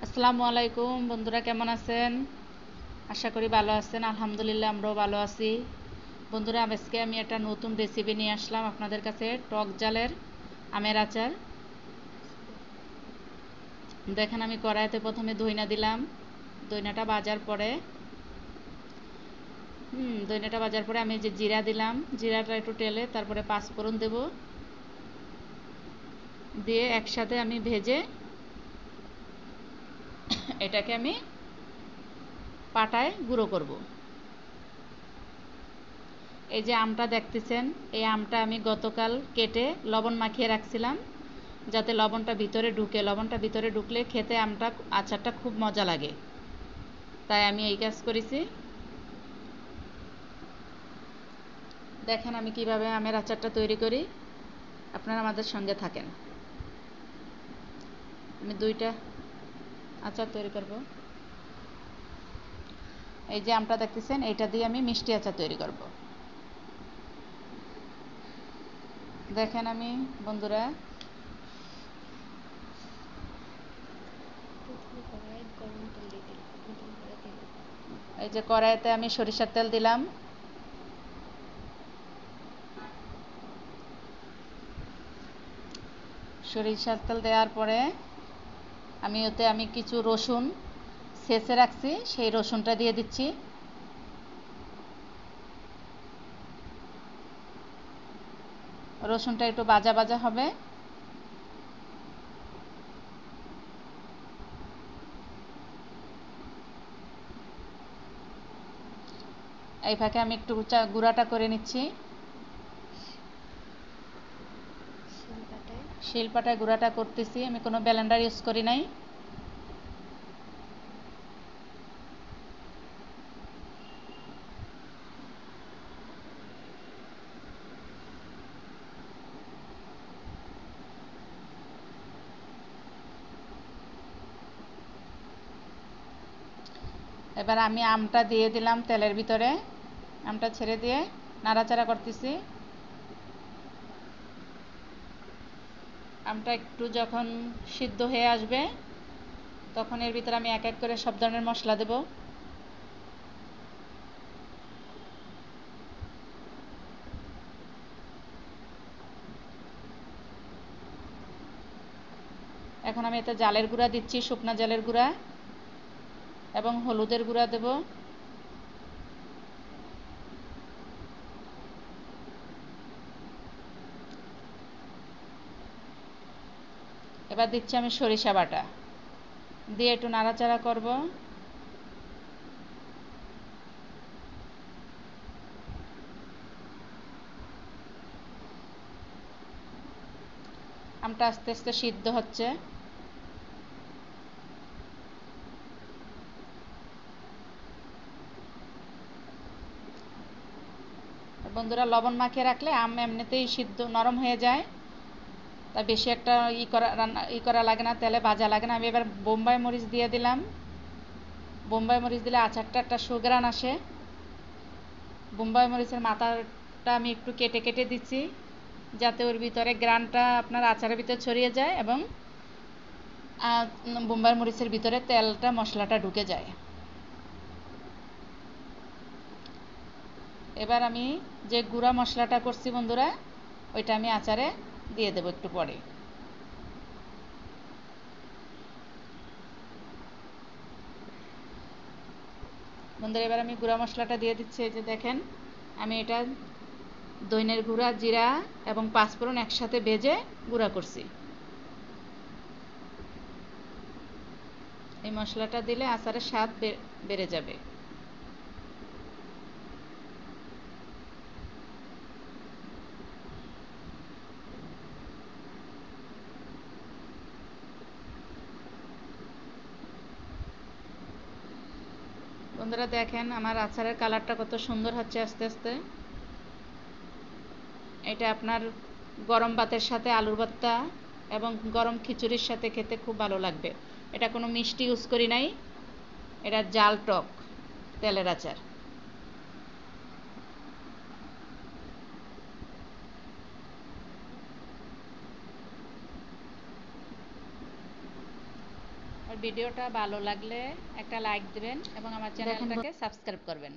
আসসালামু আলাইকুম বন্ধুরা, কেমন আছেন? আশা করি ভালো আছেন। আলহামদুলিল্লাহ, আমরাও ভালো আছি। বন্ধুরা, আজকে আমি একটা নতুন রেসিপি নিয়ে আসলাম আপনাদের কাছে, টক জালের আমের আচার। দেখেন, আমি কড়াইতে প্রথমে দইনা দিলাম। দইনাটা ভাজার পরে আমি যে জিরা দিলাম, জিরাটা একটু টেলে তারপরে পাঁচফোড়ন দেব, দিয়ে একসাথে আমি ভেজে এটাকে আমি পাটায় গুঁড়ো করব। এই যে আমটা দেখতেছেন, এই আমটা আমি গতকাল কেটে লবণ মাখিয়ে রাখছিলাম, যাতে লবণটা ভিতরে ঢুকে। লবণটা ভিতরে ঢুকলে খেতে আচারটা খুব মজা লাগে, তাই আমি এই কাজ করেছি। দেখেন আমি কিভাবে আমের আচারটা তৈরি করি, আপনারা আমাদের সঙ্গে থাকেন। আমি দুইটা আচার তৈরি করব। এই যে আমটা দেখতেছেন, এটা দিয়ে আমি মিষ্টি আচার তৈরি করব। দেখেন আমি, বন্ধুরা, এই যে কড়াইতে আমি সরিষার তেল দিলাম। সরিষার তেল দেওয়ার পরে আমি কিছু রসুন ছেঁচে রাখছি, সেই রসুনটা দিয়ে দিচ্ছি। রসুনটা একটু ভাজা ভাজা হবে। এই ফাঁকে আমি একটু গুঁড়াটা করে নিচ্ছি। শিলপাটায় গুঁড়াটা করতেছি, আমি কোনো ব্লেন্ডার ইউজ করি নাই। এবার আমি আমটা দিয়ে দিলাম তেলের ভিতরে, আমটা ছেড়ে দিয়ে নাড়াচাড়া করতেছি। আমটা একটু যখন সিদ্ধ হয়ে আসবে, তখন এর ভিতরে আমি এক এক করে সব ধরনের মশলা দেব। এখন আমি এতে জালের গুঁড়া দিচ্ছি, শুকনা জালের গুঁড়া, এবং হলুদের গুঁড়া দেব। এবার দিচ্ছি আমি সরিষা বাটা, দিয়ে একটু নাড়াচাড়া করব। আমটা আস্তে আস্তে সিদ্ধ হচ্ছে। বন্ধুরা, লবণ মাখিয়ে রাখলে আম এমনিতেই সিদ্ধ নরম হয়ে যায়, তাই বেশি একটা ই করা লাগে না, তেলে ভাজা লাগে না। আমি এবার বোম্বাই মরিচ দিয়ে দিলাম। বোম্বাই মরিচ দিলে আচারটা একটা সুঘ্রাণ আসে। বোম্বাই মরিচের মাথাটা আমি একটু কেটে কেটে দিচ্ছি, যাতে ওর ভিতরে গ্রানটা আপনার আচারের ভিতরে ছড়িয়ে যায় এবং বোম্বাই মরিচের ভিতরে তেলটা মশলাটা ঢুকে যায়। এবার আমি যে গুঁড়া মশলাটা করছি বন্ধুরা, ওইটা আমি আচারে দিয়ে দেবো একটু পরে। বন্ধুরা, এবার আমি গুঁড়া মশলাটা দিয়ে দিচ্ছি। এই যে দেখেন, আমি এটা দইনের গুঁড়া, জিরা এবং পাঁচফোড়ন একসাথে ভেজে গুঁড়া করছি। এই মশলাটা দিলে আচারের স্বাদ বেড়ে যাবে। বন্ধুরা দেখেন, আমার আচারের কালারটা কত সুন্দর হচ্ছে আস্তে আস্তে। এটা আপনার গরম ভাতের সাথে আলুর ভর্তা এবং গরম খিচুড়ির সাথে খেতে খুব ভালো লাগবে। এটা কোনো মিষ্টি ইউজ করি নাই, এটা জাল টক তেলের আচার। ভিডিওটা ভালো লাগলে একটা লাইক দিবেন এবং আমার দেখেন চ্যানেলটাকে সাবস্ক্রাইব করবেন।